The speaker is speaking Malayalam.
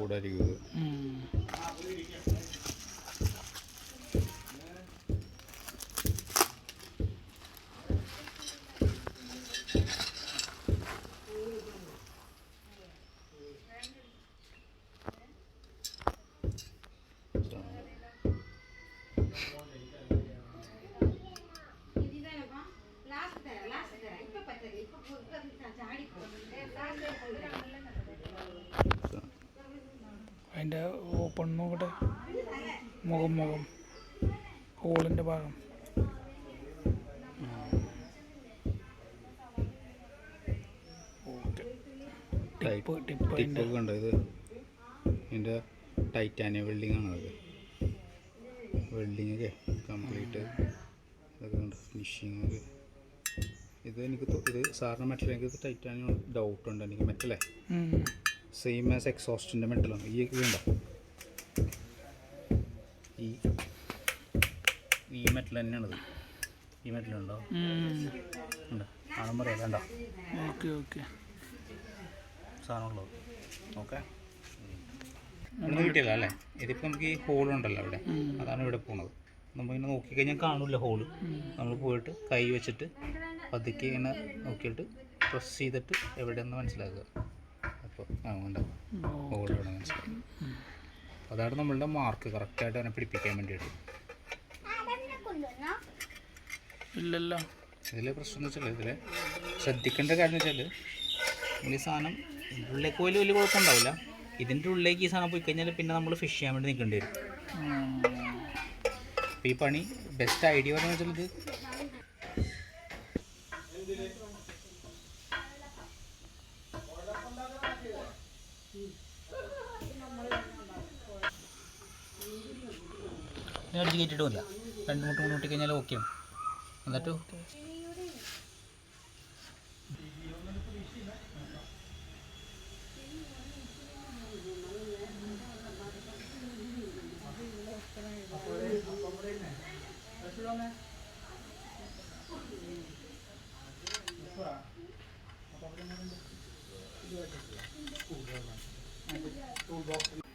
ചൂടായിരിക്കും. അതിൻ്റെ ഓപ്പൺ നോക്കട്ടെ, മുഖം ഹോളിൻ്റെ ഭാഗം. ടിപ്പൊക്കെ ഉണ്ടോ? ഇത് ഇതിൻ്റെ ടൈറ്റാനിയം വെൽഡിങ് ആണ്. അത് വെൽഡിങ് ഒക്കെ കംപ്ലീറ്റ് ഇതൊക്കെ ഉണ്ട്, ഫിനിഷിങ് ഒക്കെ. ഇത് സാറിന് മെറ്റൽ, എനിക്ക് ടൈറ്റാനിയം ഡൗട്ടുണ്ട് എനിക്ക്. മെറ്റലേ സെയിം ആസ് എക്സോസ്റ്റിൻ്റെ മെറ്റലാണ്. ഈ ഉണ്ടോ? ഈ മെറ്റൽ തന്നെയാണിത്. ഈ മെറ്റലുണ്ടോ? ഉണ്ടോ? കാണുമ്പോൾ അറിയാം. വേണ്ട, ഓക്കെ സാധനമുള്ളത്. ഓക്കെ, ഇവിടെ കിട്ടിയല്ല അല്ലേ? ഇതിപ്പോൾ നമുക്ക് ഈ ഹോളുണ്ടല്ലോ അവിടെ, അതാണ് ഇവിടെ പോകുന്നത്. നമ്മളിങ്ങനെ നോക്കിക്കഴിഞ്ഞാൽ കാണില്ല ഹോള്. നമ്മൾ പോയിട്ട് കൈ വെച്ചിട്ട് പതുക്കെ ഇങ്ങനെ നോക്കിയിട്ട് പ്രസ് ചെയ്തിട്ട് എവിടെയെന്ന് മനസ്സിലാക്കുക. അപ്പോൾ ഉണ്ടാവും ഹോൾ ഇവിടെ മനസ്സിലാക്കുക. അതാണ് നമ്മളുടെ മാർക്ക് കറക്റ്റായിട്ട് അതിനെ പിടിപ്പിക്കാൻ വേണ്ടിയിട്ട്. ഇല്ലല്ലോ, ഇതിൽ പ്രശ്നം എന്ന് വെച്ചാൽ ഇതിൽ ശ്രദ്ധിക്കേണ്ട കാര്യം എന്ന് വെച്ചാൽ ഈ സാധനം ഉള്ളിലേക്ക് പോലും വലിയ കുഴപ്പമുണ്ടാവില്ല. ഇതിൻ്റെ ഉള്ളിലേക്ക് ഈ സാധനം പോയി കഴിഞ്ഞാൽ പിന്നെ നമ്മൾ ഫിഷ് ചെയ്യാൻ വേണ്ടി നിൽക്കേണ്ടി വരും. അപ്പോൾ ഈ പണി ബെസ്റ്റ് ഐഡിയ പറയുന്നത് വെച്ചാൽ ഇത് അടിച്ച് കയറ്റിയിട്ടില്ല. 2-3 മുട്ടി കഴിഞ്ഞാൽ ഓക്കെയാണ്. എന്നിട്ട് toolbox